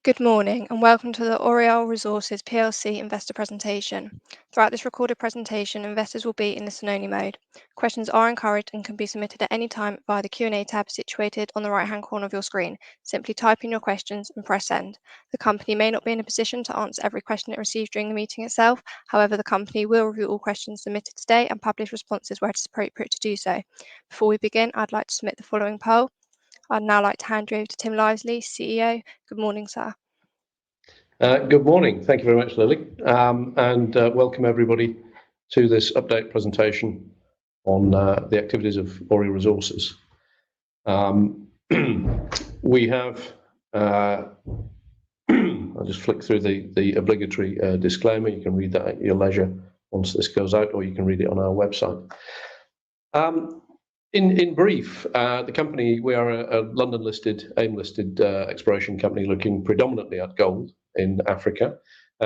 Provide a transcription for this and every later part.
Good morning and welcome to the ORIOLE Resources PLC investor presentation. Throughout this recorded presentation, investors will be in listen-only mode. Questions are encouraged and can be submitted at any time via the Q&A tab situated on the right-hand corner of your screen. Simply type in your questions and press send. The company may not be in a position to answer every question it receives during the meeting itself. However, the company will review all questions submitted today and publish responses where it is appropriate to do so. Before we begin, I'd like to submit the following poll. I'd now like to hand you over to Tim Livesley, CEO. Good morning, sir. Good morning. Thank you very much, Lily, and welcome everybody to this update presentation on the activities of ORIOLE Resources. We have, I'll just flick through the obligatory disclaimer. You can read that at your leisure once this goes out, or you can read it on our website. In brief, the company, we are a London-listed, AIM-listed exploration company looking predominantly at gold in Africa.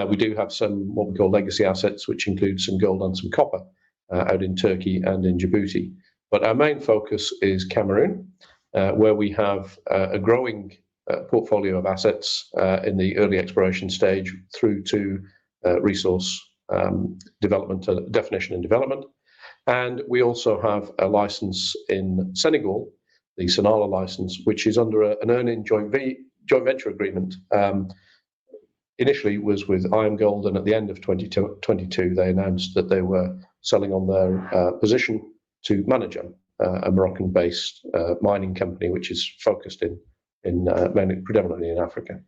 We do have some what we call legacy assets, which include some gold and some copper out in Turkey and in Djibouti. But our main focus is Cameroon, where we have a growing portfolio of assets in the early exploration stage through to resource development, definition and development. And we also have a license in Senegal, the Senala license, which is under an earning joint venture agreement. Initially was with IAMGOLD, and at the end of 2022, they announced that they were selling on their position to Manajan, a Moroccan-based mining company, which is focused mainly predominantly in Africa.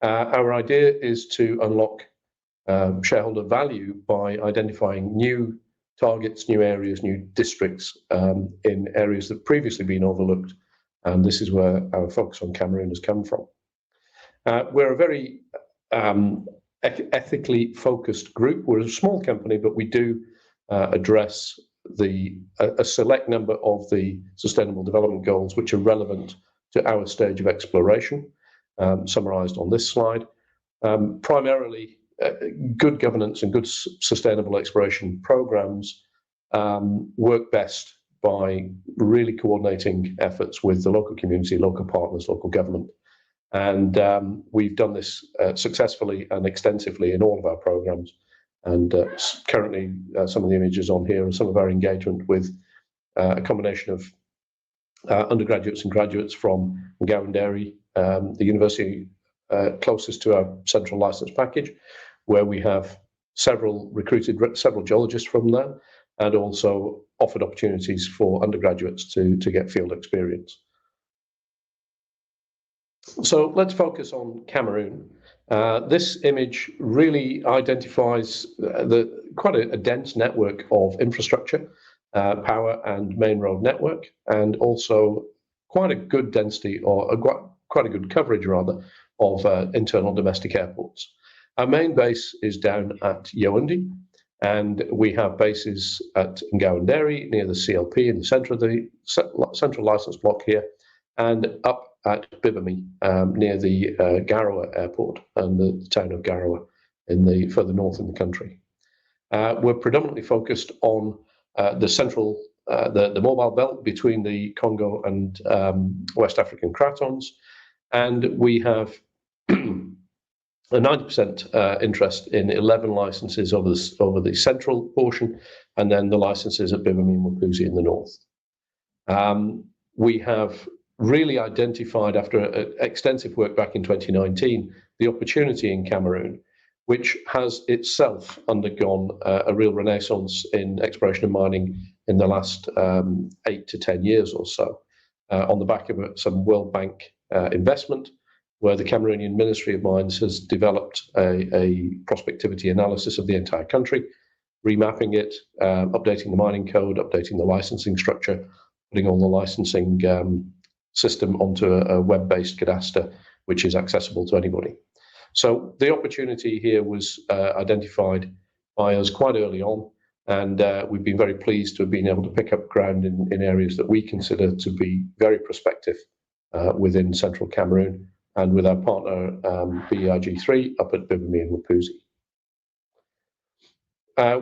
Our idea is to unlock shareholder value by identifying new targets, new areas, new districts in areas that previously been overlooked, and this is where our focus on Cameroon has come from. We're a very ethically focused group. We're a small company, but we do address a select number of the Sustainable Development Goals which are relevant to our stage of exploration, summarised on this slide. Primarily, good governance and good sustainable exploration programs work best by really coordinating efforts with the local community, local partners, local government. And we've done this successfully and extensively in all of our programs. And currently, some of the images on here are some of our engagement with a combination of undergraduates and graduates from Ngouwenderi, the university closest to our central license package, where we have recruited several geologists from there, and also offered opportunities for undergraduates to get field experience. So let's focus on Cameroon. This image really identifies quite a dense network of infrastructure, power and main road network, and also quite a good density, or quite a good coverage rather, of internal domestic airports. Our main base is down at Yaoundé, and we have bases at Ngouwenderi near the CLP in the centre of the central license block here, and up at Bibemi near the Garoua airport and the town of Garoua further north in the country. We're predominantly focused on the mobile belt between the Congo and West African cratons, and we have a 90% interest in 11 licenses over the central portion, and then the licenses at Bibemi and Wapuzi in the north. We have really identified, after extensive work back in 2019, the opportunity in Cameroon, which has itself undergone a real renaissance in exploration and mining in the last 8 to 10 years or so, on the back of some World Bank investment, where the Cameroonian Ministry of Mines has developed a prospectivity analysis of the entire country, remapping it, updating the mining code, updating the licensing structure, putting all the licensing system onto a web-based cadastre, which is accessible to anybody. So the opportunity here was identified by us quite early on, and we've been very pleased to have been able to pick up ground in areas that we consider to be very prospective within central Cameroon, and with our partner BEIG3 up at Bibemi and Wapuzi.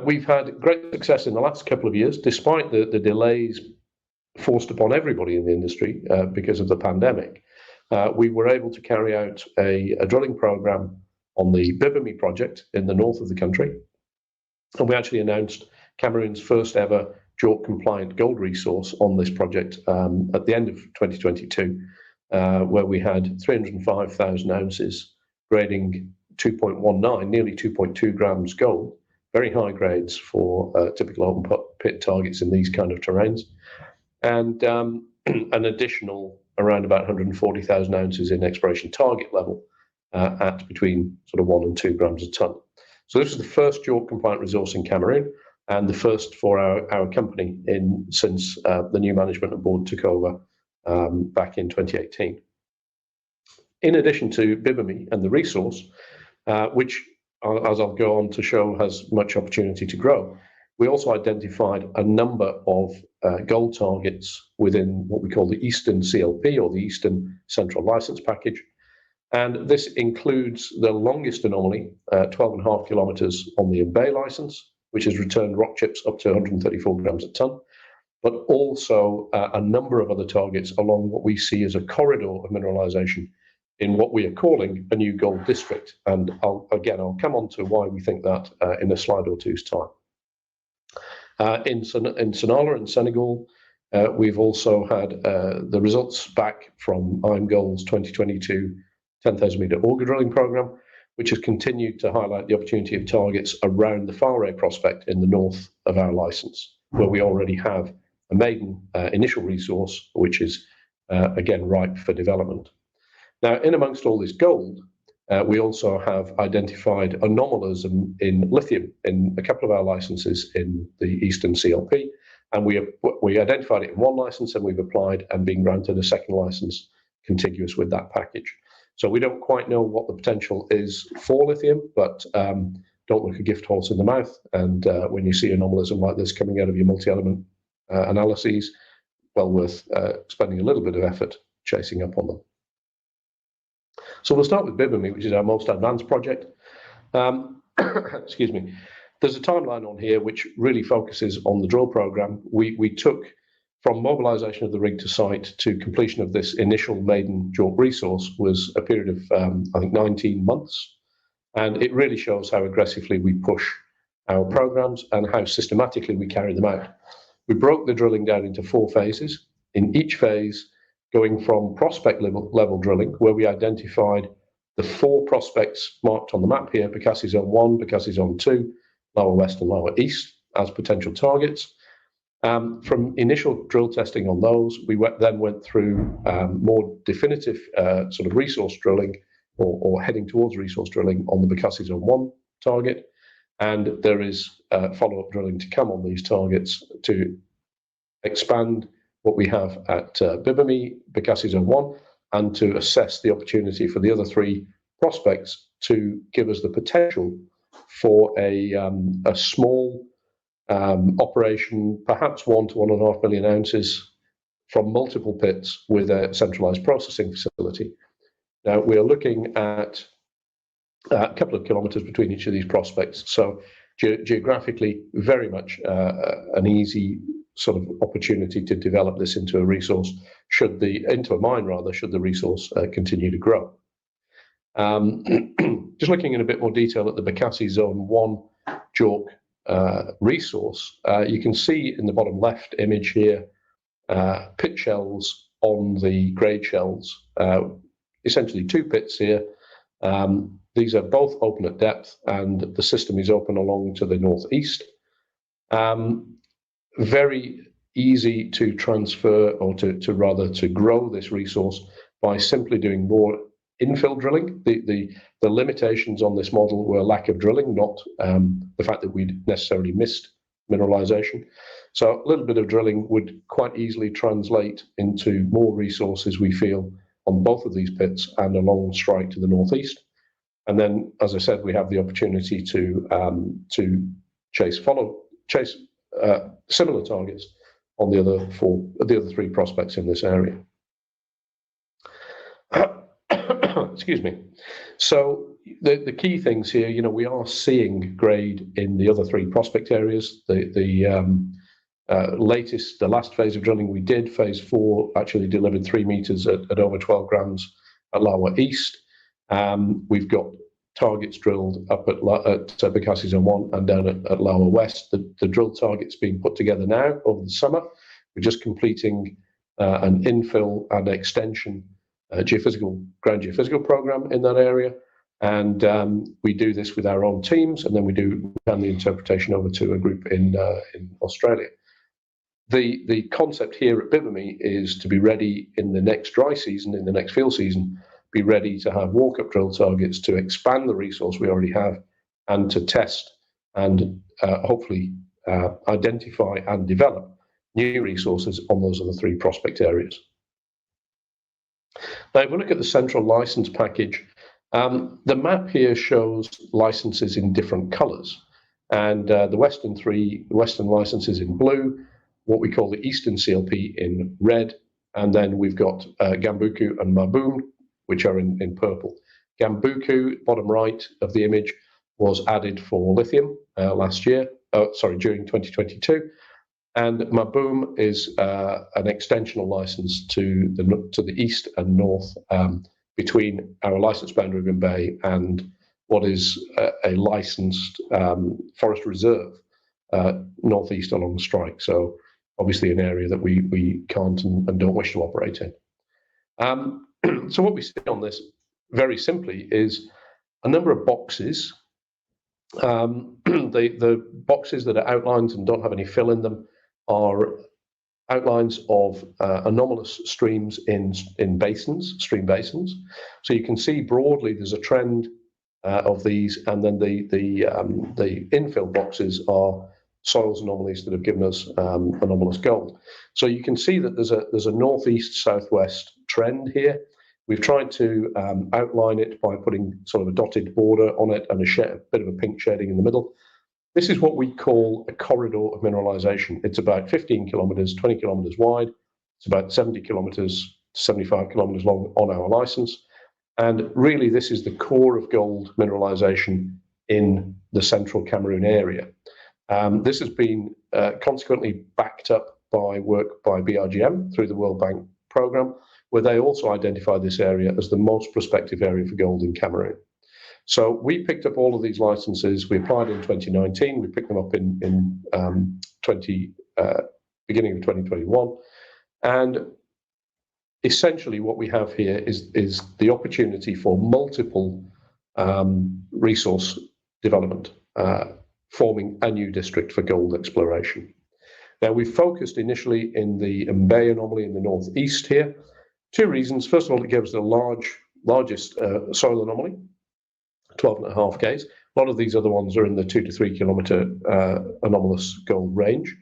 We've had great success in the last couple of years, despite the delays forced upon everybody in the industry because of the pandemic. we were able to carry out a drilling program on the BAKASSI project in the north of the country. And we actually announced Cameroon's first ever JORC compliant gold resource on this project at the end of 2022, where we had 305,000 ounces grading 2.19, nearly 2.2 grams gold, very high grades for typical open pit targets in these kind of terrains, and an additional around about 140,000 ounces in exploration target level at between sort of 1 and 2 grams a ton. So this is the first JORC compliant resource in Cameroon, and the first for our company since the new management and board took over back in 2018. In addition to BAKASSI and the resource, which, as I'll go on to show, has much opportunity to grow, we also identified a number of gold targets within what we call the Eastern CLP, or the Eastern Central License Package. And this includes the longest anomaly, 12.5 kilometers on the Bay license, which has returned rock chips up to 134 grams a ton, but also a number of other targets along what we see as a corridor of mineralization in what we are calling a new gold district. And I'll come on to why we think that in a slide or two's time. In Sonala in Senegal, we've also had the results back from IAMGOLD's 2022 10,000 meter auger drilling program, which has continued to highlight the opportunity of targets around the Faure prospect in the north of our license, where we already have a maiden initial resource, which is again ripe for development. Now, in amongst all this gold, we also have identified anomalism in lithium in a couple of our licenses in the Eastern CLP, and we identified it in one license, and we've applied and been granted a second license contiguous with that package. So we don't quite know what the potential is for lithium, but don't look a gift horse in the mouth. And when you see anomalism like this coming out of your multi-element analyses, well worth spending a little bit of effort chasing up on them. So we'll start with BAKASSI, which is our most advanced project. Excuse me. There's a timeline on here which really focuses on the drill program. We took from mobilization of the rig to site to completion of this initial maiden JORC resource was a period of, I think, 19 months. And it really shows how aggressively we push our programs and how systematically we carry them out. We broke the drilling down into 4 phases. In each phase, going from prospect level drilling, where we identified the 4 prospects marked on the map here: BAKASSI Zone 1, BAKASSI Zone 2, Lower West and Lower East as potential targets. From initial drill testing on those, we then went through more definitive sort of resource drilling or heading towards resource drilling on the BAKASSI Zone 1 target. And there is follow-up drilling to come on these targets to expand what we have at BAKASSI, BAKASSI Zone 1, and to assess the opportunity for the other 3 prospects to give us the potential for a small operation, perhaps 1 to 1.5 million ounces from multiple pits with a centralized processing facility. Now, we are looking at a couple of kilometers between each of these prospects. So geographically, very much an easy sort of opportunity to develop this into a resource, into a mine rather, should the resource continue to grow. Just looking in a bit more detail at the BAKASSI Zone 1 JORC resource, you can see in the bottom left image here pit shells on the grade shells, essentially 2 pits here. These are both open at depth, and the system is open along to the northeast. Very easy to transfer, or to grow this resource by simply doing more infill drilling. The limitations on this model were lack of drilling, not the fact that we'd necessarily missed mineralization. So a little bit of drilling would quite easily translate into more resources, we feel, on both of these pits and along strike to the northeast. And then, as I said, we have the opportunity to chase similar targets on the other 3 prospects in this area. Excuse me. So the key things here, we are seeing grade in the other 3 prospect areas. The last phase of drilling we did, phase 4, actually delivered 3 meters at over 12 grams at Lawa East. We've got targets drilled up at BAKASSI Zone 1 and down at Lawa West. The drill target's being put together now over the summer. We're just completing an infill and extension ground geophysical program in that area. And we do this with our own teams, and then we hand the interpretation over to a group in Australia. The concept here at Bibemi is to be ready in the next dry season, in the next field season, be ready to have walk-up drill targets to expand the resource we already have, and to test and hopefully identify and develop new resources on those other 3 prospect areas. Now, if we look at the central license package, the map here shows licenses in different colours, and the Western licenses in blue, what we call the Eastern CLP in red, and then we've got Gambuku and Maboon, which are in purple. Gambuku, bottom right of the image, was added for lithium during 2022, and Maboon is an extensional license to the east and north, between our licensed boundary of Mbe and what is a licensed forest reserve northeast along the strike. So obviously an area that we can't and don't wish to operate in. So what we see on this very simply is a number of boxes. The boxes that are outlined and don't have any fill in them are outlines of anomalous streams in stream basins. So you can see broadly there's a trend of these, and then the infill boxes are soils anomalies that have given us anomalous gold. So you can see that there's a northeast southwest trend here. We've tried to outline it by putting sort of a dotted border on it and a bit of a pink shading in the middle. This is what we call a corridor of mineralization. It's about 15 kilometers, 20 kilometers wide. It's about 70 kilometers, 75 kilometers long on our license. And really, this is the core of gold mineralization in the central Cameroon area. This has been consequently backed up by work by BRGM through the World Bank program, where they also identified this area as the most prospective area for gold in Cameroon. So we picked up all of these licenses. We applied in 2019. We picked them up in beginning of 2021. And essentially what we have here is the opportunity for multiple resource development, forming a new district for gold exploration. Now, we focused initially in the Mbe anomaly in the northeast here. 2 reasons. First of all, it gives the largest soil anomaly, 12.5 Ks. A lot of these other ones are in the 2 to 3 kilometer anomalous gold range.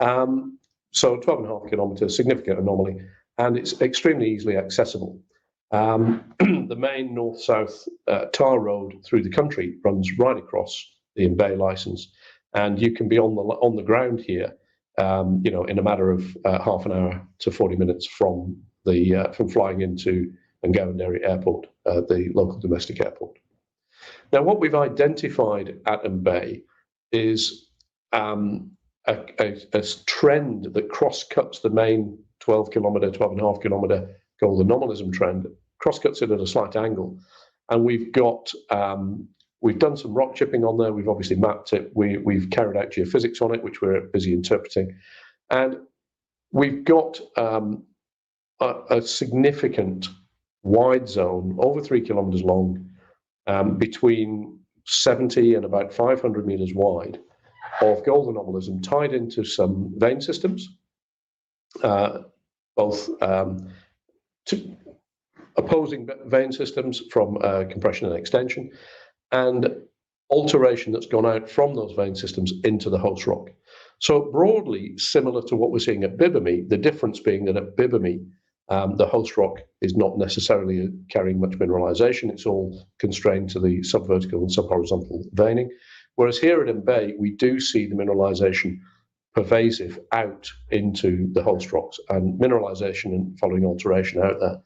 So 12.5 kilometers, significant anomaly, and it's extremely easily accessible. The main north-south tar road through the country runs right across the Mbe license, and you can be on the ground here, in a matter of half an hour to 40 minutes from flying into Ngawandere Airport, the local domestic airport. Now, what we've identified at Mbe is a trend that cross-cuts the main 12.5 kilometer gold anomalism trend, cross-cuts it at a slight angle. And we've done some rock chipping on there. We've obviously mapped it. We've carried out geophysics on it, which we're busy interpreting. And we've got a significant wide zone, over 3 kilometers long, between 70 and about 500 meters wide, of gold anomalism tied into some vein systems, both opposing vein systems from compression and extension, and alteration that's gone out from those vein systems into the host rock. So broadly similar to what we're seeing at Bibemi, the difference being that at Bibemi, the host rock is not necessarily carrying much mineralization. It's all constrained to the subvertical and subhorizontal veining. Whereas here at Mbe, we do see the mineralization pervasive out into the host rocks, and mineralization and following alteration out there.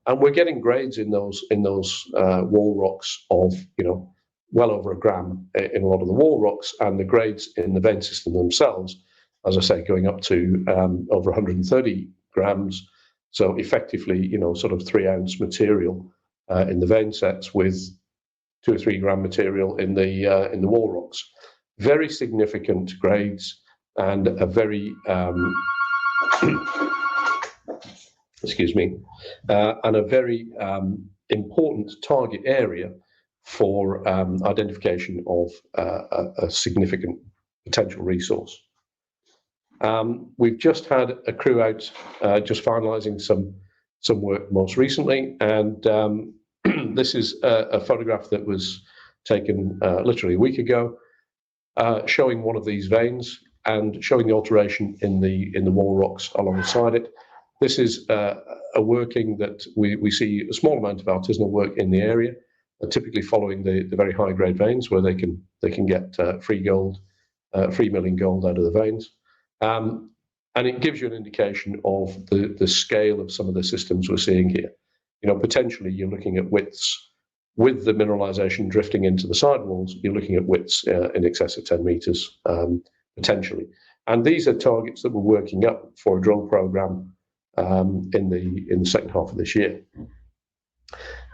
And we're getting grades in those wall rocks of, well over 1 gram in a lot of the wall rocks, and the grades in the vein system themselves, as I say, going up to over 130 grams. So effectively, sort of 3-ounce material in the vein sets with 2 or 3 gram material in the wall rocks. Very significant grades and a very excuse me, and a very important target area for identification of a significant potential resource. We've just had a crew out just finalising some work most recently, and this is a photograph that was taken literally a week ago, showing one of these veins and showing the alteration in the wall rocks alongside it. This is a working that we see a small amount of artisanal work in the area, typically following the very high grade veins where they can get free milling gold out of the veins. And it gives you an indication of the scale of some of the systems we're seeing here. You know, potentially you're looking at widths with the mineralization drifting into the sidewalls. You're looking at widths in excess of 10 meters potentially. And these are targets that we're working up for a drill program in the second half of this year.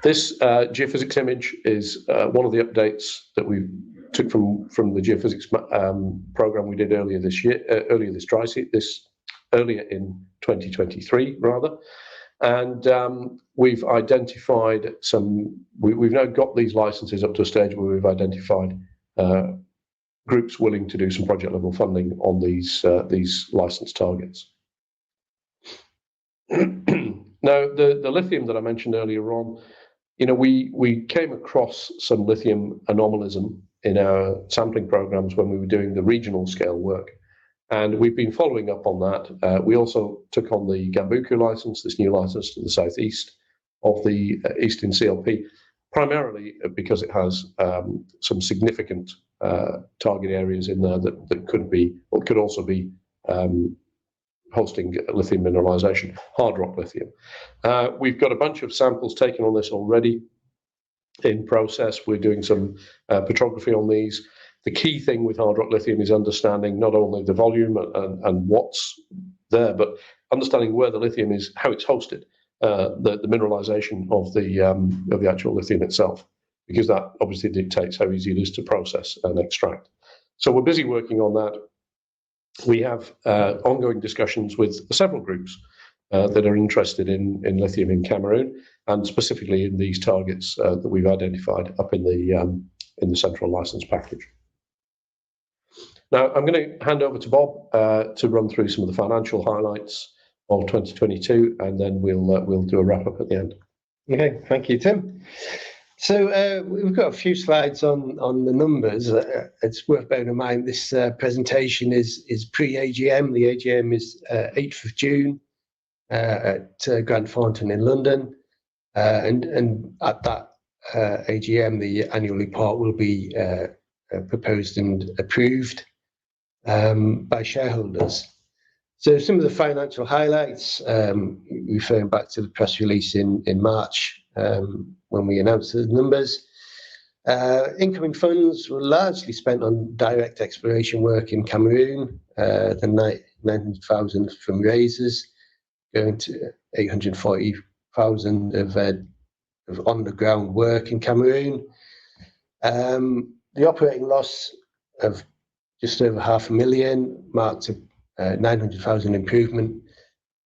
This geophysics image is one of the updates that we took from the geophysics program we did earlier this year, earlier in 2023 rather. And we've identified we've now got these licenses up to a stage where we've identified groups willing to do some project level funding on these licensed targets. Now, the lithium that I mentioned earlier on, you know, we came across some lithium anomalism in our sampling programs when we were doing the regional scale work, and we've been following up on that. We also took on the Gambuku license, this new license to the southeast of the Eastern CLP, primarily because it has some significant target areas in there that could also be hosting lithium mineralization, hard rock lithium. We've got a bunch of samples taken on this already in process. We're doing some petrography on these. The key thing with hard rock lithium is understanding not only the volume and what's there, but understanding where the lithium is, how it's hosted, the mineralization of the actual lithium itself, because that obviously dictates how easy it is to process and extract. So we're busy working on that. We have ongoing discussions with several groups that are interested in lithium in Cameroon, and specifically in these targets that we've identified up in the central license package. Now, I'm going to hand over to Bob to run through some of the financial highlights of 2022, and then we'll do a wrap up at the end. Okay, thank you, Tim. So we've got a few slides on the numbers. It's worth bearing in mind this presentation is pre-AGM. The AGM is 8th of June at Grant Thornton in London, and at that AGM the annual report will be proposed and approved by shareholders. So some of the financial highlights, referring back to the press release in March when we announced the numbers. Incoming funds were largely spent on direct exploration work in Cameroon, the 900,000 from raises, going to 840,000 of on-the-ground work in Cameroon. The operating loss of just over £500,000 marked a 900,000 improvement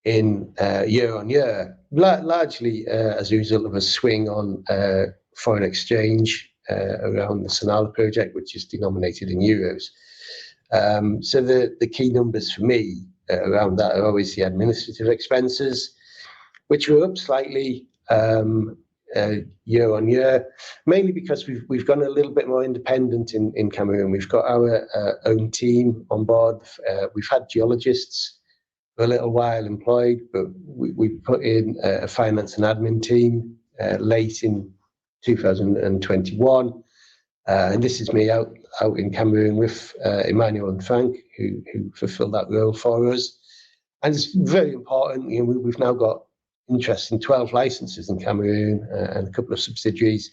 in year on year, largely as a result of a swing on foreign exchange around the Sonala project, which is denominated in euros. So the key numbers for me around that are always the administrative expenses, which were up slightly year on year, mainly because we've gone a little bit more independent in Cameroon. We've got our own team on board. We've had geologists for a little while employed, but we put in a finance and admin team late in 2021, and this is me out in Cameroon with Emmanuel and Frank, who fulfilled that role for us. And it's very important. You know, we've now got interest in 12 licenses in Cameroon and a couple of subsidiaries.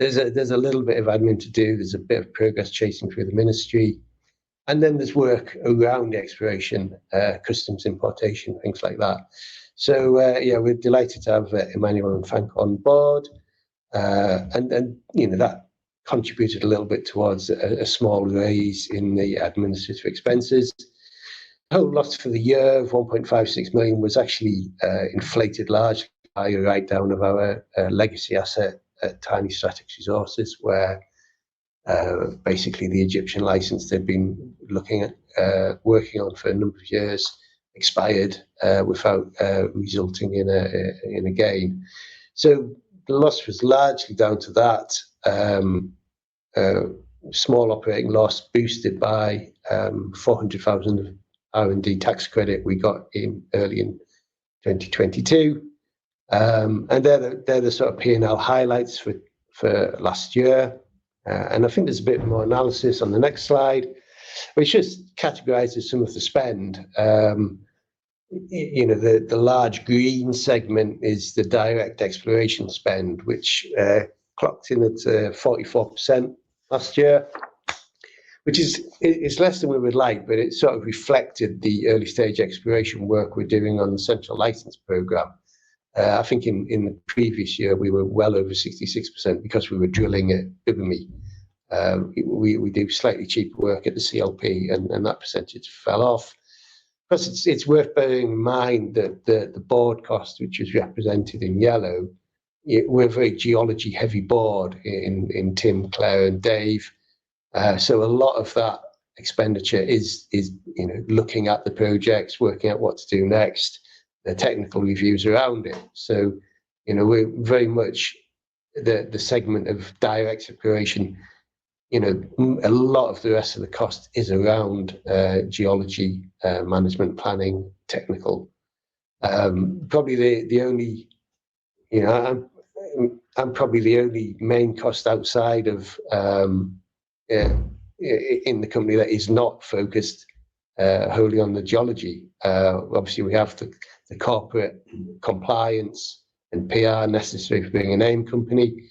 There's a little bit of admin to do. There's a bit of progress chasing through the ministry, and then there's work around the exploration, customs importation, things like that. So yeah, we're delighted to have Emmanuel and Frank on board. and you know, that contributed a little bit towards a small raise in the administrative expenses. The whole loss for the year of 1.56 million was actually inflated largely by a write-down of our legacy asset at Tiny Strategic Resources, where basically the Egyptian license they'd been looking at working on for a number of years expired without resulting in a gain. So the loss was largely down to that. Small operating loss boosted by 400,000 R&D tax credit we got early in 2022. And they're the sort of P&L highlights for last year. And I think there's a bit more analysis on the next slide, which just categorizes some of the spend. You know, the large green segment is the direct exploration spend, which clocked in at 44% last year, which is less than we would like, but it sort of reflected the early stage exploration work we're doing on the Central License Programme. I think in the previous year we were well over 66% because we were drilling at Bibemi. We do slightly cheaper work at the CLP, and that percentage fell off. Plus, it's worth bearing in mind that the board cost, which is represented in yellow, we're a very geology-heavy board in Tim, Claire, and Dave. So a lot of that expenditure is you know, looking at the projects, working out what to do next, the technical reviews around it. So you know, we're very much the segment of direct exploration. You know, a lot of the rest of the cost is around geology, management, planning, technical. Probably the only, you know, I'm probably the only main cost outside of in the company that is not focused wholly on the geology. Obviously, we have the corporate compliance and PR necessary for being a name company,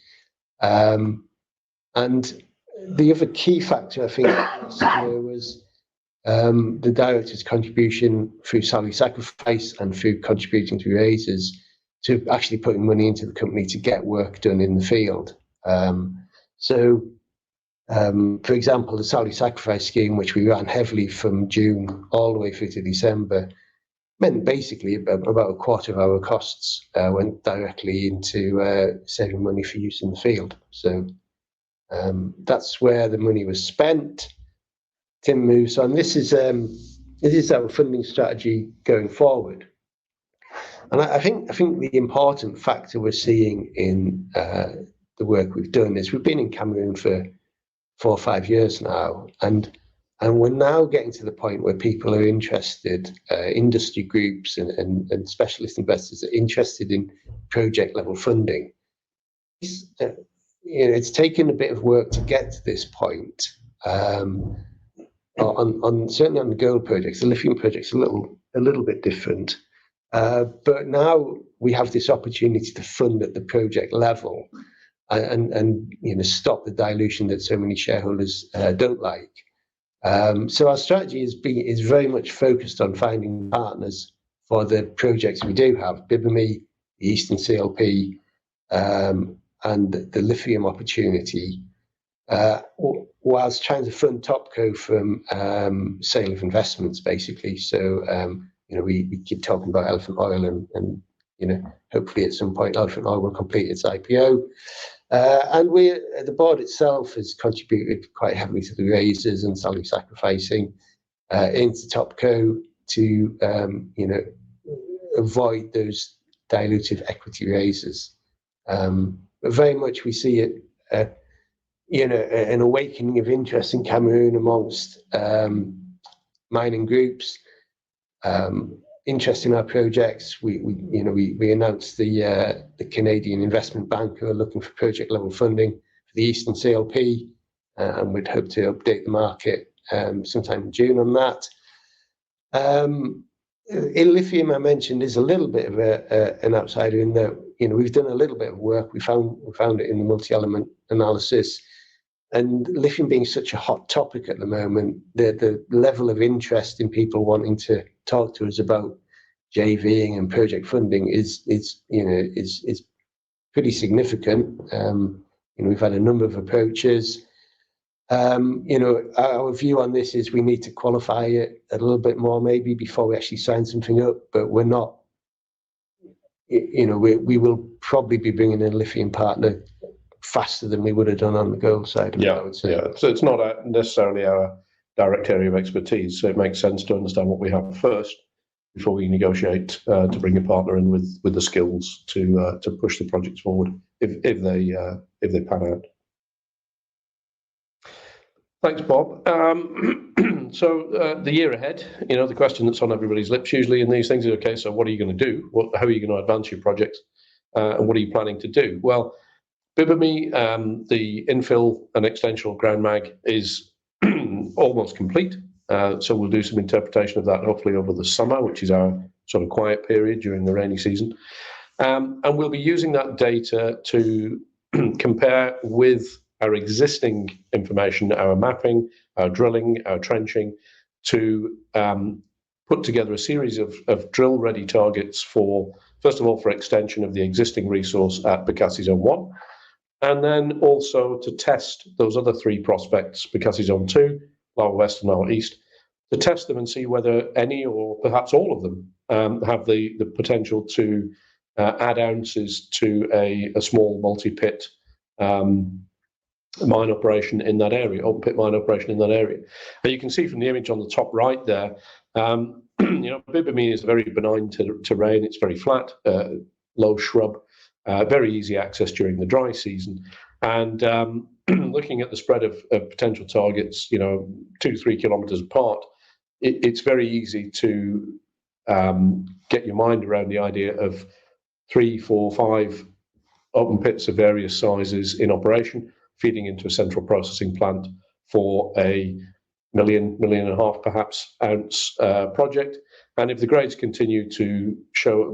and the other key factor, I think, last year was the director's contribution through salary sacrifice and through contributing to raises to actually putting money into the company to get work done in the field. So, for example, the salary sacrifice scheme, which we ran heavily from June all the way through to December, meant basically about a quarter of our costs went directly into saving money for use in the field. So that's where the money was spent. Tim moves on. This is our funding strategy going forward, and I think the important factor we're seeing in the work we've done is we've been in Cameroon for 4 or 5 years now, and we're now getting to the point where people are interested, industry groups and specialist investors are interested in project level funding. You know, it's taken a bit of work to get to this point. Certainly on the gold projects, the lithium projects a little bit different. But now we have this opportunity to fund at the project level, and you know, stop the dilution that so many shareholders don't like. So our strategy is very much focused on finding partners for the projects we do have: Bibemi, the Eastern CLP, and the lithium opportunity, whilst trying to fund Topco from sale of investments, basically. So you know, we keep talking about Elephant Oil, and you know, hopefully at some point Elephant Oil will complete its IPO. And the board itself has contributed quite heavily to the raises and salary sacrificing into Topco to you know, avoid those dilutive equity raises. But very much we see it, you know, an awakening of interest in Cameroon amongst mining groups, interest in our projects. We announced the Canadian Investment Bank who are looking for project level funding for the Eastern CLP, and we'd hope to update the market sometime in June on that. In lithium, I mentioned, is a little bit of an outsider in that, you know, we've done a little bit of work. We found it in the multi-element analysis, and lithium being such a hot topic at the moment, the level of interest in people wanting to talk to us about JVing and project funding is pretty significant. We've had a number of approaches. Our view on this is we need to qualify it a little bit more maybe before we actually sign something up, but we're not, we will probably be bringing in a lithium partner faster than we would have done on the gold side of it, I would say. Yeah, so it's not necessarily our direct area of expertise, so it makes sense to understand what we have first before we negotiate to bring a partner in with the skills to push the projects forward if they pan out. Thanks, Bob. So the year ahead, the question that's on everybody's lips usually in these things is, okay, so what are you going to do? How are you going to advance your projects? And what are you planning to do? Well, Bibemi, the infill and extensional ground mag is almost complete. So we'll do some interpretation of that hopefully over the summer, which is our sort of quiet period during the rainy season. And we'll be using that data to compare with our existing information, our mapping, our drilling, our trenching, to put together a series of drill-ready targets for, first of all, for extension of the existing resource at Bakassi Zone 1, and then also to test those other 3 prospects, Bakassi Zone 2, Lower West and Lower East, to test them and see whether any or perhaps all of them have the potential to add ounces to a small multi-pit mine operation in that area, open pit mine operation in that area. And you can see from the image on the top right there, Bibemi is very benign terrain. It's very flat, low shrub, very easy access during the dry season. And looking at the spread of potential targets, 2 to 3 kilometers apart, it's very easy to get your mind around the idea of 3, 4, 5 open pits of various sizes in operation, feeding into a central processing plant for a million and a half perhaps ounce project. And if the grades continue to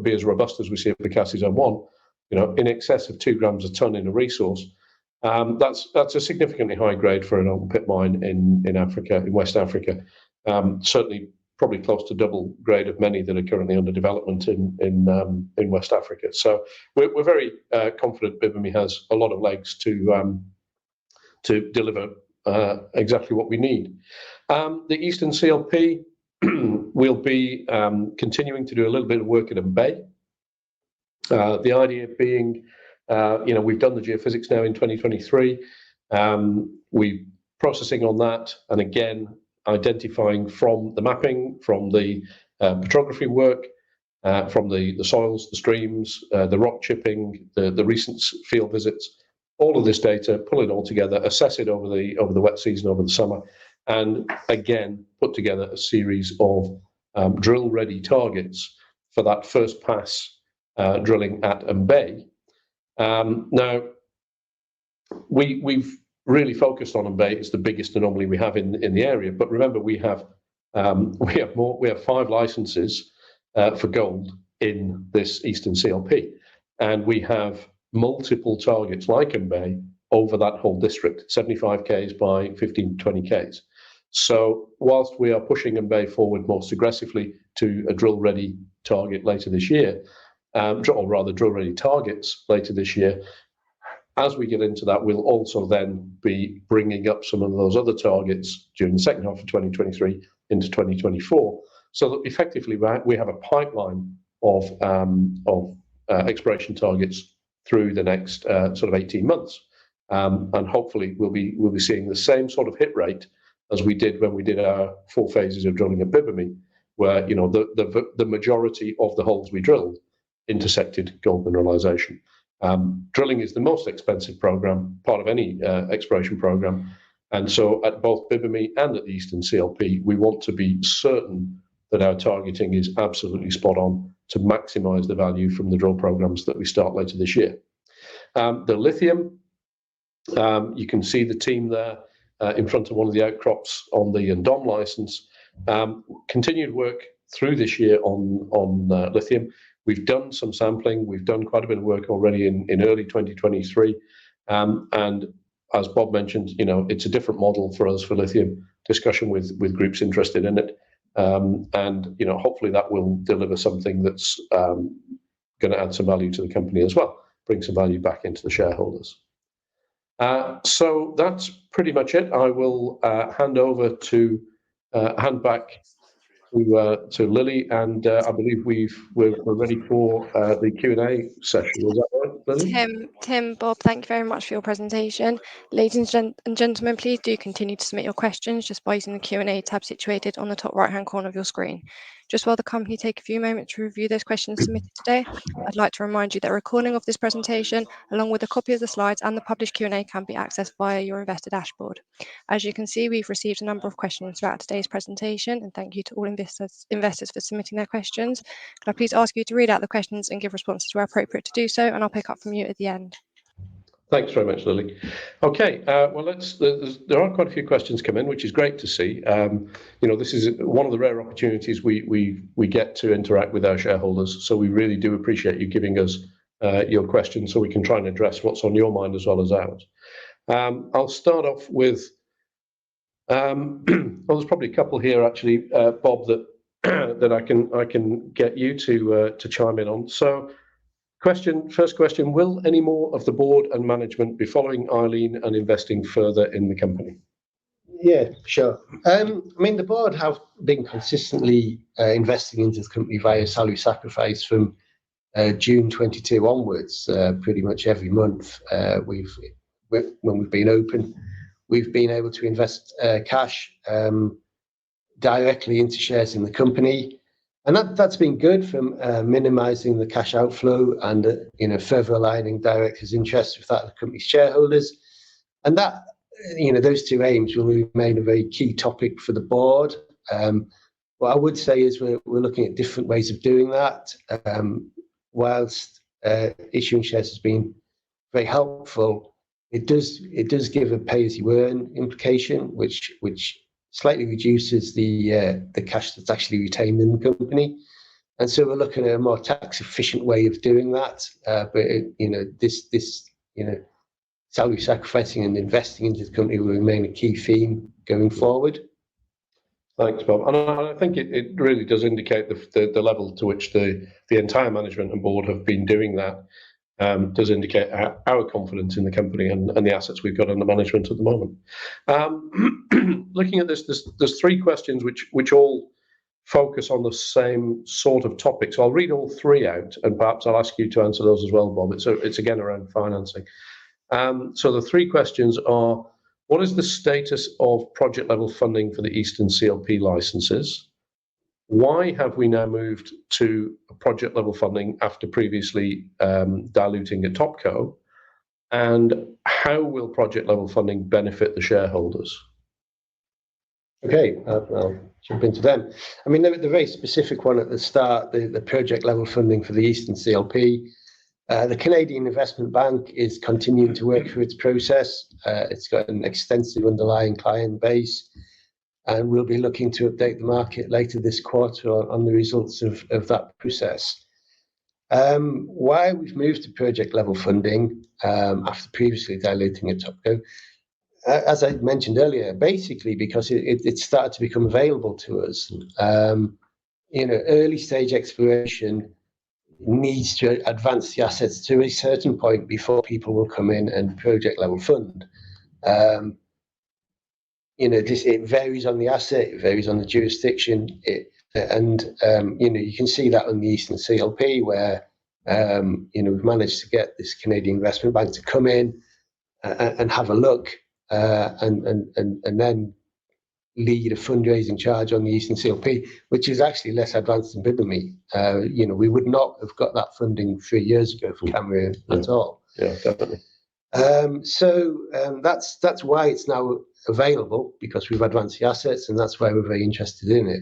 be as robust as we see at Bakassi Zone 1, in excess of 2 grams a ton in a resource, that's a significantly high grade for an open pit mine in Africa, in West Africa. Certainly probably close to double grade of many that are currently under development in West Africa. So we're very confident Bibemi has a lot of legs to deliver exactly what we need. The Eastern CLP will be continuing to do a little bit of work at Mbe. The idea being, we've done the geophysics now in 2023. We're processing on that, and again, identifying from the mapping, from the petrography work, from the soils, the streams, the rock chipping, the recent field visits, all of this data, pull it all together, assess it over the wet season, over the summer, and again, put together a series of drill-ready targets for that first pass drilling at Mbe. Now, we've really focused on Mbe. It's the biggest anomaly we have in the area. But remember, we have 5 licenses for gold in this Eastern CLP, and we have multiple targets like Mbe over that whole district, 75 k's by 15 to 20 k's. So whilst we are pushing Mbe forward most aggressively to a drill-ready target later this year, or rather drill-ready targets later this year, as we get into that, we'll also then be bringing up some of those other targets during the second half of 2023 into 2024, so that effectively we have a pipeline of exploration targets through the next sort of 18 months, and hopefully we'll be seeing the same sort of hit rate as we did when we did our 4 phases of drilling at Bibemi, where the majority of the holes we drilled intersected gold mineralization. Drilling is the most expensive program, part of any exploration program. And so at both Bibemi and at the Eastern CLP, we want to be certain that our targeting is absolutely spot on to maximize the value from the drill programs that we start later this year. The lithium, you can see the team there in front of one of the outcrops on the Ndom license. Continued work through this year on lithium. We've done some sampling. We've done quite a bit of work already in early 2023. And as Bob mentioned, it's a different model for us for lithium, discussion with groups interested in it. And hopefully that will deliver something that's going to add some value to the company as well. bring some value back into the shareholders. So that's pretty much it. I will hand back to Lily, and I believe we're ready for the Q&A session. Is that right, Lily? Tim, Bob, thank you very much for your presentation. Ladies and gentlemen, please do continue to submit your questions just by using the Q&A tab situated on the top right-hand corner of your screen. Just while the company take a few moments to review those questions submitted today, I'd like to remind you that a recording of this presentation, along with a copy of the slides and the published Q&A, can be accessed via your investor dashboard. As you can see, we've received a number of questions throughout today's presentation, and thank you to all investors for submitting their questions. Could I please ask you to read out the questions and give responses where appropriate to do so, and I'll pick up from you at the end. Thanks very much, Lily. Okay, well, there are quite a few questions come in, which is great to see. This is one of the rare opportunities we get to interact with our shareholders, so we really do appreciate you giving us your questions so we can try and address what's on your mind as well as ours. I'll start off with, well, there's probably a couple here actually, Bob, that I can get you to chime in on. So, first question, will any more of the board and management be following Eileen and investing further in the company? Yeah, sure. The board have been consistently investing into the company via salary sacrifice from June 22 onwards. Pretty much every month when we've been open, we've been able to invest cash directly into shares in the company. And that's been good for minimising the cash outflow and further aligning directors' interests with that of the company's shareholders. And that those two aims will remain a very key topic for the board. What I would say is we're looking at different ways of doing that. Whilst issuing shares has been very helpful, it does give a pay-as-you-earn implication, which slightly reduces the cash that's actually retained in the company, and so we're looking at a more tax-efficient way of doing that. This salary sacrificing and investing into the company will remain a key theme going forward. Thanks, Bob. And I think it really does indicate the level to which the entire management and board have been doing that. Does indicate our confidence in the company and the assets we've got under management at the moment. Looking at this, there's three questions which all focus on the same sort of topic. So I'll read all three out, and perhaps I'll ask you to answer those as well, Bob. It's again around financing. So the three questions are: what is the status of project level funding for the Eastern CLP licenses? Why have we now moved to project level funding after previously diluting at Topco? And how will project level funding benefit the shareholders? Okay, I'll jump into them. The very specific one at the start, the project level funding for the Eastern CLP. The Canadian Investment Bank is continuing to work through its process. It's got an extensive underlying client base, and we'll be looking to update the market later this quarter on the results of that process. Why we've moved to project level funding after previously diluting at Topco, as I mentioned earlier, basically because it started to become available to us. Early stage exploration needs to advance the assets to a certain point before people will come in and project level fund. It varies on the asset, it varies on the jurisdiction, you can see that on the Eastern CLP where we've managed to get this Canadian Investment Bank to come in and have a look and then lead a fundraising charge on the Eastern CLP, which is actually less advanced than Bibemi. We would not have got that funding 3 years ago for Cameroon at all. Yeah, definitely. That's why it's now available, because we've advanced the assets, and that's why we're very interested in it.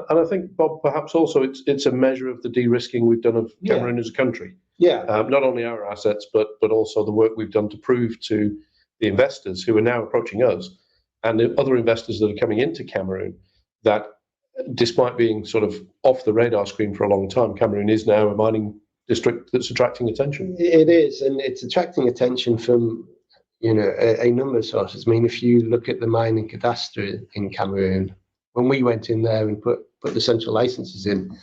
And I think, Bob, perhaps also it's a measure of the de-risking we've done of Cameroon as a country. Yeah. Not only our assets, but also the work we've done to prove to the investors who are now approaching us and the other investors that are coming into Cameroon that, despite being sort of off the radar screen for a long time, Cameroon is now a mining district that's attracting attention. It is, and it's attracting attention from a number of sources. If you look at the mining cadastre in Cameroon, when we went in there and put the central licenses in,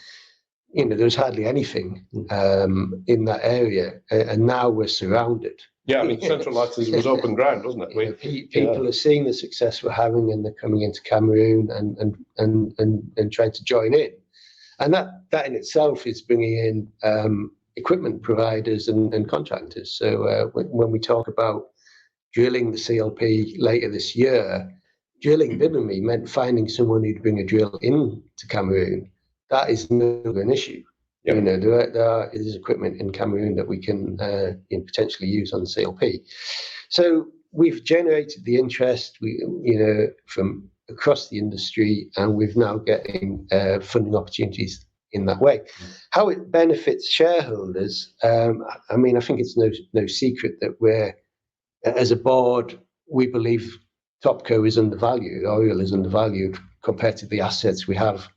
there was hardly anything in that area, and now we're surrounded. Yeah, I mean, Central License was open ground, wasn't it? People are seeing the success we're having, and they're coming into Cameroon and trying to join in, and that in itself is bringing in equipment providers and contractors. So when we talk about drilling the CLP later this year, drilling Bibemi meant finding someone who'd bring a drill into Cameroon. That is no longer an issue. Yeah. There is equipment in Cameroon that we can potentially use on the CLP. So we've generated the interest, from across the industry, and we've now getting funding opportunities in that way. How it benefits shareholders, I think it's no secret that we're, as a board, we believe Topco is undervalued, ORIOLE is undervalued compared to the assets we have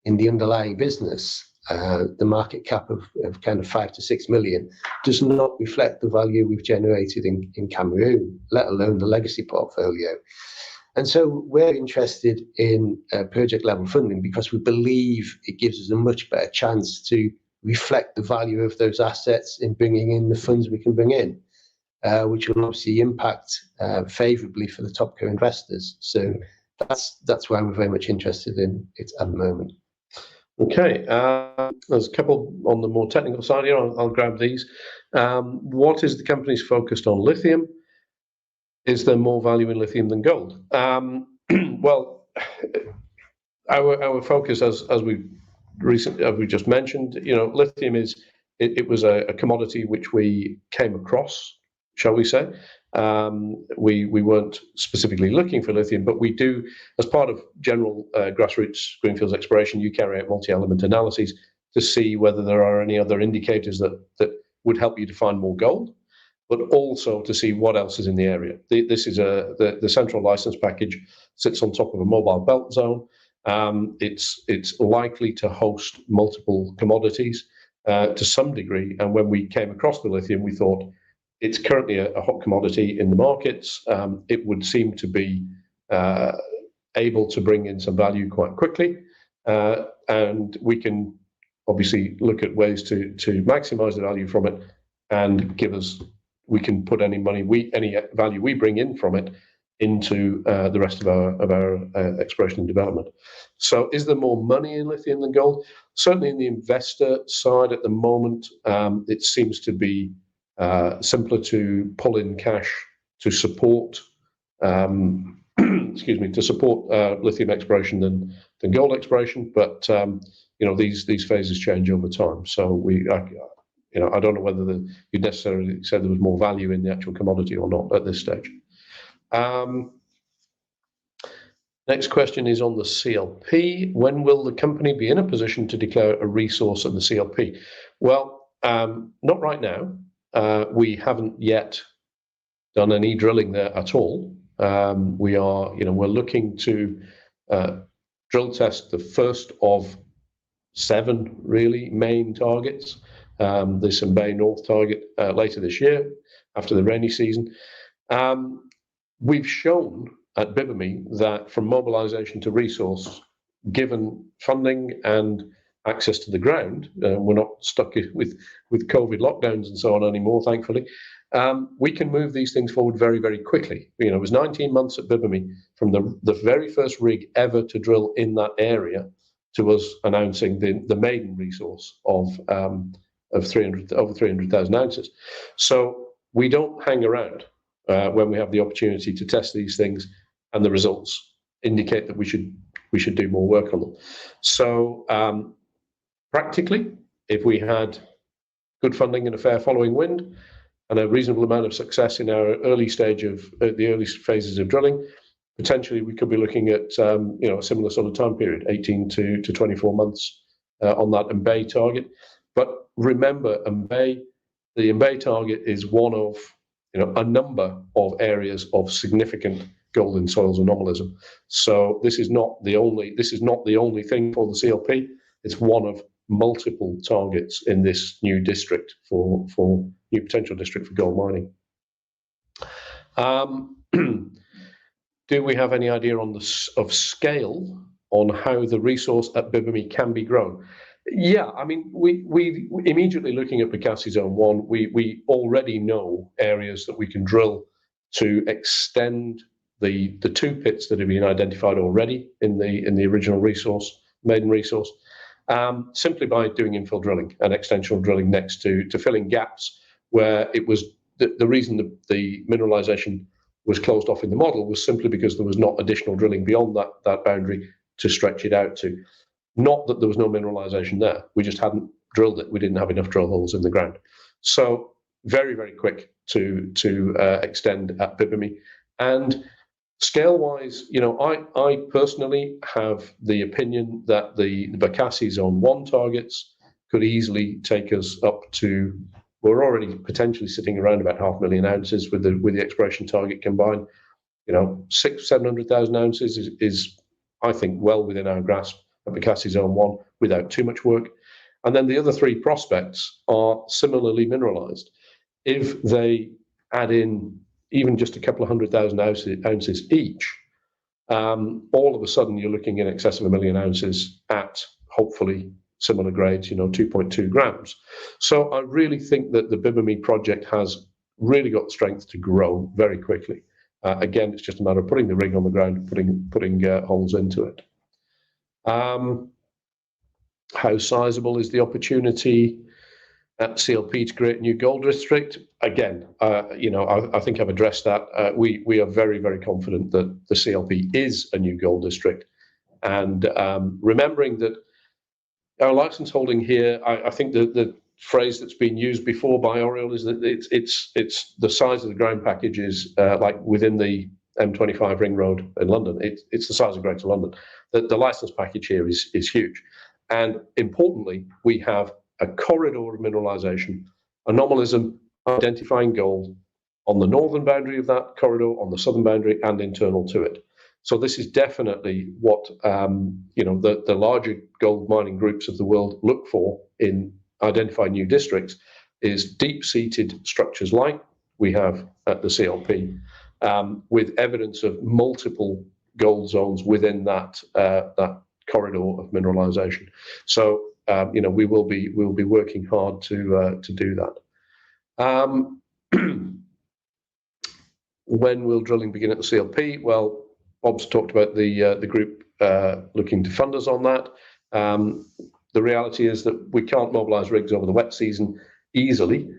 in the underlying business. The market cap of kind of 5 to 6 million does not reflect the value we've generated in Cameroon, let alone the legacy portfolio. And so we're interested in project level funding because we believe it gives us a much better chance to reflect the value of those assets in bringing in the funds we can bring in, which will obviously impact favourably for the Topco investors. So that's why we're very much interested in it at the moment. Okay, there's a couple on the more technical side here. I'll grab these. What is the company's focused on? Lithium? Is there more value in lithium than gold? Well, our focus, as we just mentioned, lithium it was a commodity which we came across, shall we say. We weren't specifically looking for lithium, but we do, as part of general grassroots greenfields exploration, you carry out multi-element analyses to see whether there are any other indicators that would help you to find more gold, but also to see what else is in the area. This is the central license package sits on top of a mobile belt zone. It's likely to host multiple commodities to some degree, and when we came across the lithium, we thought, it's currently a hot commodity in the markets. It would seem to be able to bring in some value quite quickly, and we can obviously look at ways to maximize the value from it, and we can put any value we bring in from it into the rest of our exploration and development. So, is there more money in lithium than gold? Certainly, in the investor side at the moment, it seems to be simpler to pull in cash to support lithium exploration than gold exploration, but these phases change over time. So I don't know whether you'd necessarily say there was more value in the actual commodity or not at this stage. Next question is on the CLP. When will the company be in a position to declare a resource of the CLP? Well, not right now. We haven't yet done any drilling there at all. We're looking to drill test the first of 7 really main targets. There's some Bay North target later this year after the rainy season. We've shown at Bibemi that from mobilization to resource, given funding and access to the ground, we're not stuck with COVID lockdowns and so on anymore, thankfully. We can move these things forward very, very quickly. It was 19 months at Bibemi from the very first rig ever to drill in that area to us announcing the maiden resource of over 300,000 ounces. So we don't hang around when we have the opportunity to test these things, and the results indicate that we should do more work on them. So practically, if we had good funding and a fair following wind and a reasonable amount of success in our early phases of drilling, potentially we could be looking at a similar sort of time period, 18 to 24 months on that Mbe target. But remember, the Mbe target is one of a number of areas of significant gold in soils anomalism. So this is not the only thing for the CLP. It's one of multiple targets in this new district for new potential district for gold mining. Do we have any idea of scale on how the resource at Bibemi can be grown? Yeah, I mean, we immediately looking at BAKASSI Zone 1, we already know areas that we can drill to extend the two pits that have been identified already in the original resource, maiden resource, simply by doing infill drilling and extensional drilling next to fill in gaps where it was the reason the mineralization was closed off in the model was simply because there was not additional drilling beyond that boundary to stretch it out to. Not that there was no mineralization there, we just hadn't drilled it. We didn't have enough drill holes in the ground. So very, very quick to extend at Bibemi. And scale-wise, you know, I personally have the opinion that the BAKASSI Zone 1 targets could easily take us up to, we're already potentially sitting around about 500,000 ounces with the exploration target combined. You know, 600,000-700,000 ounces is, I think, well within our grasp at BAKASSI Zone 1 without too much work. And then the other three prospects are similarly mineralized. If they add in even just a couple of 100,000 ounces each, all of a sudden you're looking in excess of 1 million ounces at hopefully similar grades, you know, 2.2 grams. So I really think that the Bibemi project has really got strength to grow very quickly. Again, it's just a matter of putting the rig on the ground, putting holes into it. How sizable is the opportunity at CLP to create a new gold district? Again, you know, I think I've addressed that. We are very, very confident that the CLP is a new gold district. And remembering that our license holding here, I think the phrase that's been used before by ORIOLE is that it's the size of the ground package is like within the M25 ring road in London. It's the size of Greater London. The license package here is huge. And importantly, we have a corridor of mineralization, anomalism, identifying gold on the northern boundary of that corridor, on the southern boundary, and internal to it. So this is definitely what you know, the larger gold mining groups of the world look for in identifying new districts, is deep-seated structures like we have at the CLP, with evidence of multiple gold zones within that corridor of mineralization. So you know, we'll be working hard to do that. When will drilling begin at the CLP? Well, Bob's talked about the group looking to fund us on that. The reality is that we can't mobilize rigs over the wet season easily.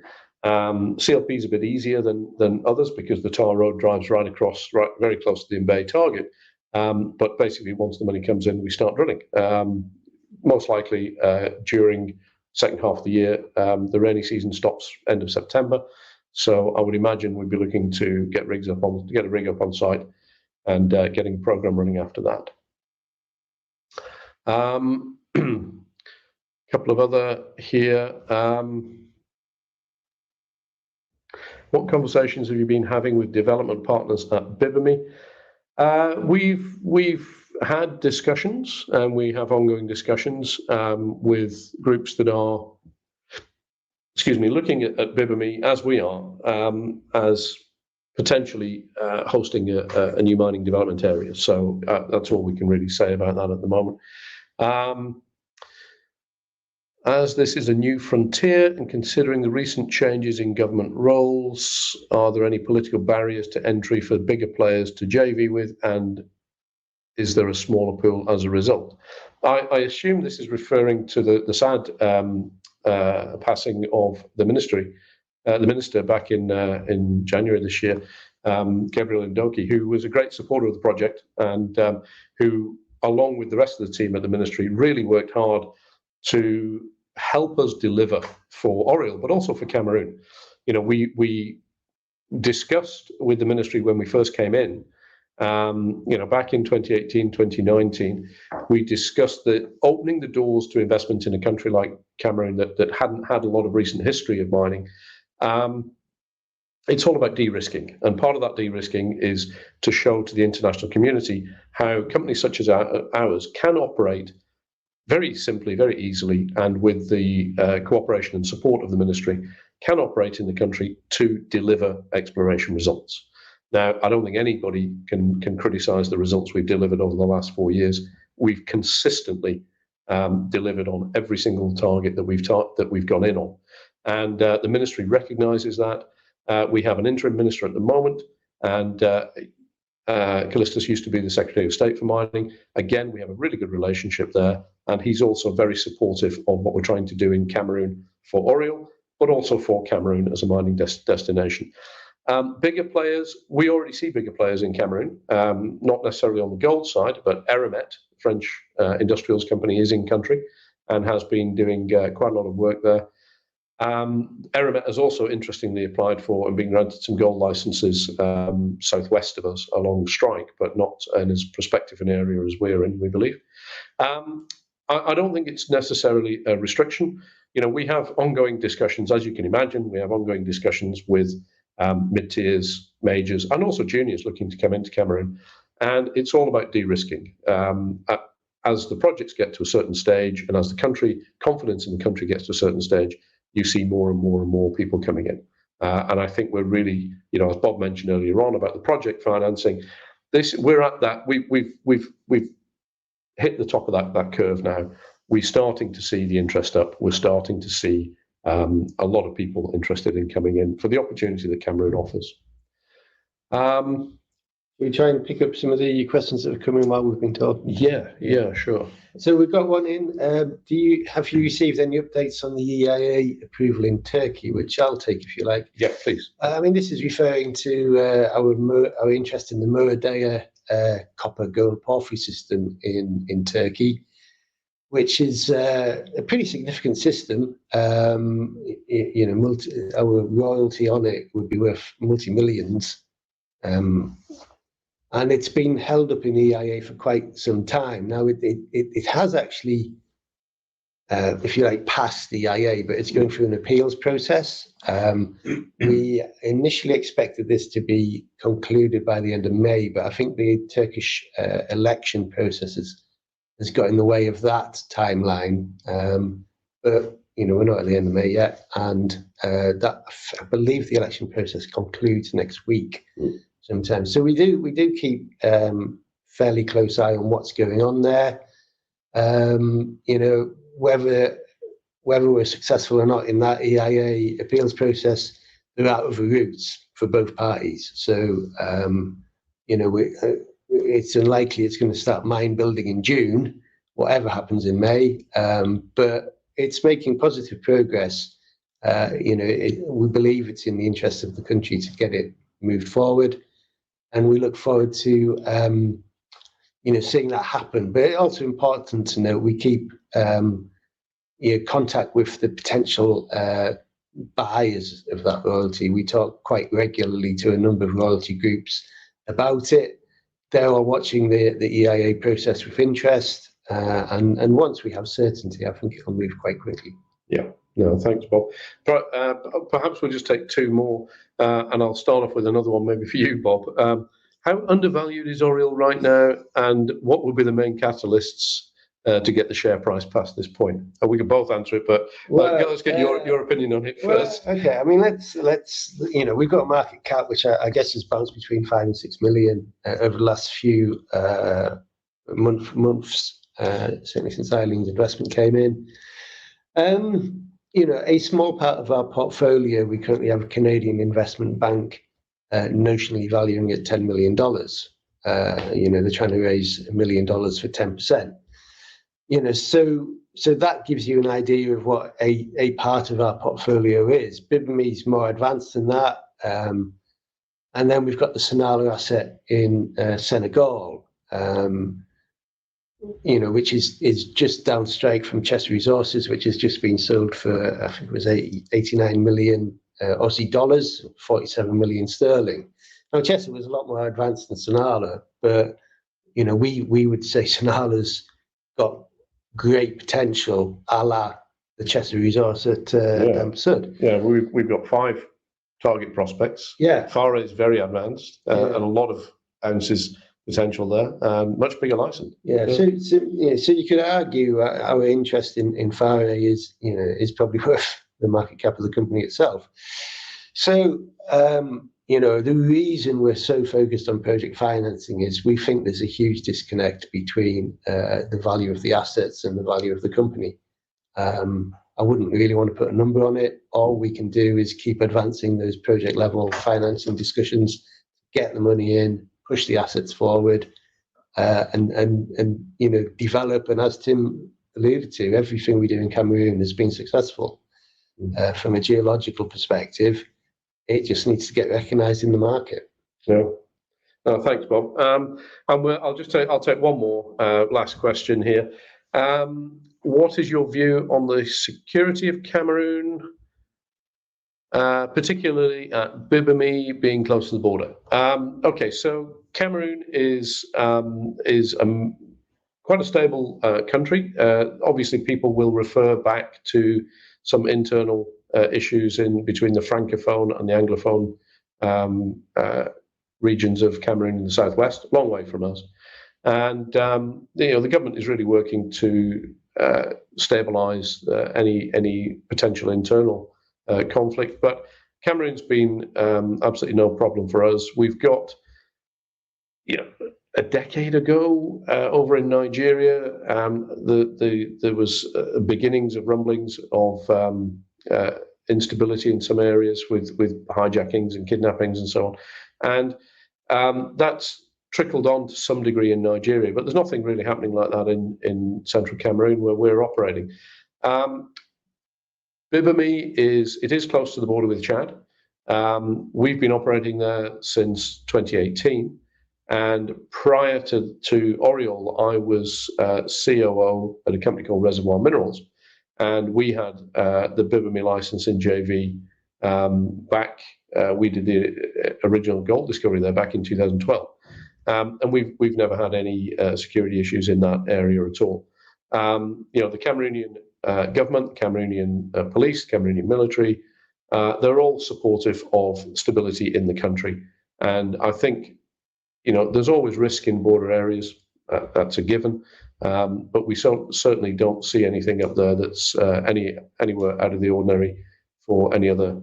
CLP is a bit easier than others because the tar road drives right across, very close to the Bay target. But basically, once the money comes in, we start drilling. Most likely during second half of the year. The rainy season stops end of September, so I would imagine we'd be looking to get a rig up on site and getting a program running after that. Couple of other here. What conversations have you been having with development partners at Bibemi? We've had discussions, and we have ongoing discussions with groups that are, looking at Bibemi as we are, as potentially hosting a new mining development area. So that's all we can really say about that at the moment. As this is a new frontier, and considering the recent changes in government roles, are there any political barriers to entry for bigger players to JV with, and is there a smaller pool as a result? I assume this is referring to the sad passing of the minister back in January this year, Gabriel Ndoki, who was a great supporter of the project, and who, along with the rest of the team at the ministry, really worked hard to help us deliver for ORIOLE, but also for Cameroon. You know, we discussed with the ministry when we first came in, you know, back in 2018, 2019, we discussed that opening the doors to investment in a country like Cameroon that hadn't had a lot of recent history of mining. It's all about de-risking, and part of that de-risking is to show to the international community how companies such as ours can operate very simply, very easily, and with the cooperation and support of the ministry, can operate in the country to deliver exploration results. Now, I don't think anybody can criticise the results we've delivered over the last 4 years. We've consistently delivered on every single target that we've gone in on. And the ministry recognises that. We have an interim minister at the moment, and Callistus used to be the Secretary of State for Mining. Again, we have a really good relationship there, and he's also very supportive of what we're trying to do in Cameroon for ORIOLE, but also for Cameroon as a mining destination. Bigger players, we already see bigger players in Cameroon, not necessarily on the gold side, but Eramet, French industrials company, is in country and has been doing quite a lot of work there. Eramet has also interestingly applied for and been granted some gold licenses southwest of us along strike, but not in as prospective an area as we're in, we believe. I don't think it's necessarily a restriction. You know, we have ongoing discussions, as you can imagine. We have ongoing discussions with mid-tiers, majors, and also juniors looking to come into Cameroon. And it's all about de-risking. As the projects get to a certain stage, and as the country, confidence in the country gets to a certain stage, you see more and more and more people coming in. And I think we're really, you know, as Bob mentioned earlier on about the project financing, we're at that, we've hit the top of that curve now. We're starting to see the interest up. We're starting to see a lot of people interested in coming in for the opportunity that Cameroon offers. We try and pick up some of the questions that have come in while we've been talking. Yeah, sure. So we've got one in. Have you received any updates on the EIA approval in Turkey, which I'll take if you like? Yeah, please. I mean, this is referring to our interest in the Muradaya copper gold porphyry system in Turkey, which is a pretty significant system. You know, our royalty on it would be worth multi-millions. And it's been held up in EIA for quite some time. Now, it has actually, if you like, passed the EIA, but it's going through an appeals process. We initially expected this to be concluded by the end of May, but I think the Turkish election process has got in the way of that timeline. But, you know, we're not at the end of May yet. And I believe the election process concludes next week. Sometimes, so we do keep fairly close eye on what's going on there. You know, whether we're successful or not in that EIA appeals process, there are other routes for both parties. So you know, it's unlikely it's going to start mine building in June, whatever happens in May. But it's making positive progress. You know, we believe it's in the interest of the country to get it moved forward. And we look forward to, you know, seeing that happen. But it's also important to note we keep you know, contact with the potential buyers of that royalty. We talk quite regularly to a number of royalty groups about it. They're all watching the EIA process with interest. And once we have certainty, I think it'll move quite quickly. Yeah. No, thanks, Bob. But perhaps we'll just take two more, and I'll start off with another one maybe for you, Bob. How undervalued is ORIOLE right now, and what will be the main catalysts to get the share price past this point? We can both answer it, but let's get your opinion on it first. Well, okay, I mean, let's you know, we've got a market cap which I guess has bounced between 5 and 6 million over the last few months, certainly since Eileen's investment came in. You know, a small part of our portfolio, we currently have a Canadian investment bank notionally valuing at $10 million. You know, they're trying to raise $1 million for 10%. You know, so that gives you an idea of what a part of our portfolio is. Bibemi is more advanced than that. And then we've got the Sonala asset in Senegal. You know, which is just down strike from Chester Resources, which has just been sold for, I think it was 89 million Aussie dollars, 47 million sterling. Now, Chester was a lot more advanced than Sonala, but, you know, we would say Sonala's got great potential, a la the Chester resource at Sud. Yeah, we've got 5 target prospects. Yeah. Farah is very advanced, and a lot of ounces potential there, and much bigger license. Yeah, so you could argue our interest in Farah is probably worth the market cap of the company itself. So you know, the reason we're so focused on project financing is we think there's a huge disconnect between the value of the assets and the value of the company. I wouldn't really want to put a number on it. All we can do is keep advancing those project level financing discussions, get the money in, push the assets forward, and you know, develop. And as Tim alluded to, everything we do in Cameroon has been successful. From a geological perspective, it just needs to get recognised in the market. So, thanks, Bob. I'll take one more last question here. What is your view on the security of Cameroon, particularly at Bibemi being close to the border? Okay, so Cameroon is quite a stable country. Obviously, people will refer back to some internal issues in between the Francophone and the Anglophone regions of Cameroon in the southwest, a long way from us. And you know, the government is really working to stabilise any potential internal conflict. But Cameroon's been absolutely no problem for us. We've got, you know, a decade ago over in Nigeria, there was beginnings of rumblings of instability in some areas with hijackings and kidnappings and so on. And that's trickled on to some degree in Nigeria, but there's nothing really happening like that in central Cameroon where we're operating. Bibemi is close to the border with Chad. We've been operating there since 2018. And prior to ORIOLE, I was COO at a company called Reservoir Minerals. And we had the Bibemi license in JV back. We did the original gold discovery there back in 2012. And we've never had any security issues in that area at all. You know, the Cameroonian government, Cameroonian police, Cameroonian military, they're all supportive of stability in the country. And I think, you know, there's always risk in border areas. That's a given. But we certainly don't see anything up there that's anywhere out of the ordinary for any other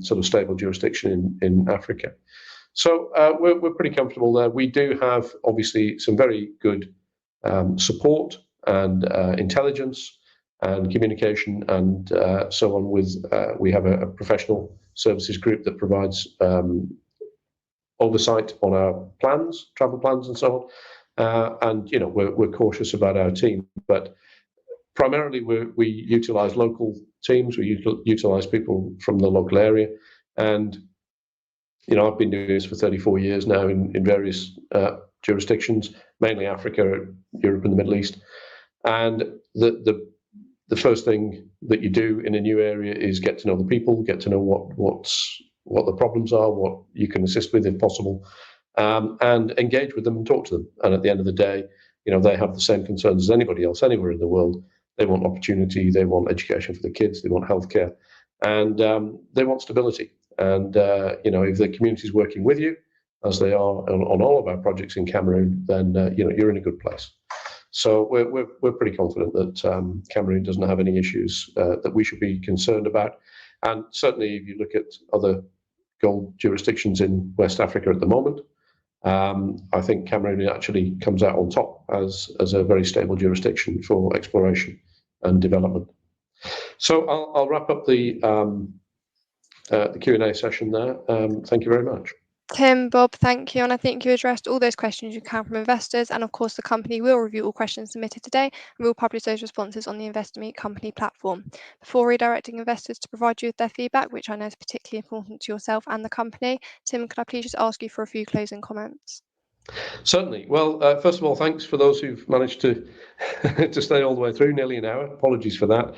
sort of stable jurisdiction in Africa. So we're pretty comfortable there. We do have obviously some very good support and intelligence and communication and so on with, we have a professional services group that provides oversight on our plans, travel plans and so on. And, you know, we're cautious about our team, but primarily we utilize local teams, we utilize people from the local area. And, you know, I've been doing this for 34 years now in various jurisdictions, mainly Africa, Europe and the Middle East. And the first thing that you do in a new area is get to know the people, get to know what the problems are, what you can assist with if possible, and engage with them and talk to them. And at the end of the day, you know, they have the same concerns as anybody else anywhere in the world. They want opportunity, they want education for the kids, they want healthcare, and they want stability. And you know, if the community is working with you, as they are on all of our projects in Cameroon, then you know, you're in a good place. So we're pretty confident that Cameroon doesn't have any issues that we should be concerned about. And certainly, if you look at other gold jurisdictions in West Africa at the moment, I think Cameroon actually comes out on top as a very stable jurisdiction for exploration and development. So I'll wrap up the Q&A session there. Thank you very much. Tim, Bob, thank you. And I think you addressed all those questions you can from investors. And of course, the company will review all questions submitted today and will publish those responses on the Investor Meet Company platform. Before redirecting investors to provide you with their feedback, which I know is particularly important to yourself and the company, Tim, could I please just ask you for a few closing comments? Certainly. Well, first of all, thanks for those who've managed to to stay all the way through, nearly an hour. Apologies for that.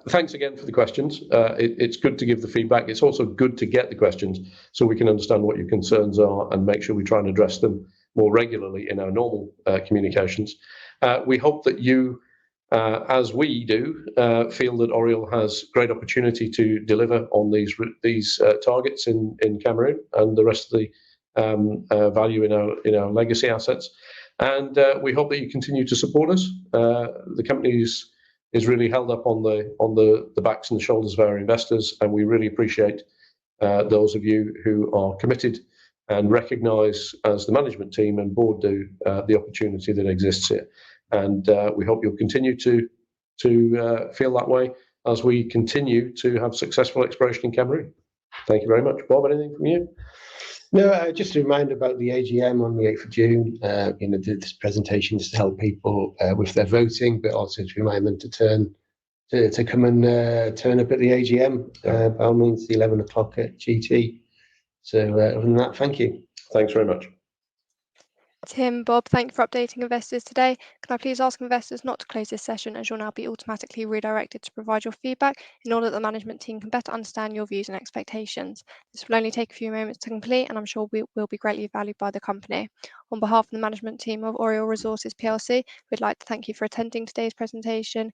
Thanks again for the questions. It's good to give the feedback. It's also good to get the questions so we can understand what your concerns are and make sure we try and address them more regularly in our normal communications. We hope that you, as we do, feel that ORIOLE has great opportunity to deliver on these targets in Cameroon and the rest of the value in our legacy assets, and we hope that you continue to support us. The company is really held up on the backs and the shoulders of our investors, and we really appreciate those of you who are committed and recognise, as the management team and board do, the opportunity that exists here. And we hope you'll continue to feel that way as we continue to have successful exploration in Cameroon. Thank you very much. Bob, anything from you? No, just a reminder about the AGM on the 8th of June. This presentation is to help people with their voting, but also to remind them to come and turn up at the AGM. By all means, 11 o'clock at GT. So other than that, thank you. Thanks very much. Tim, Bob, thank you for updating investors today. Can I please ask investors not to close this session, as you'll now be automatically redirected to provide your feedback in order that the management team can better understand your views and expectations. This will only take a few moments to complete, and I'm sure will be greatly valued by the company. On behalf of the management team of ORIOLE Resources PLC, we'd like to thank you for attending today's presentation.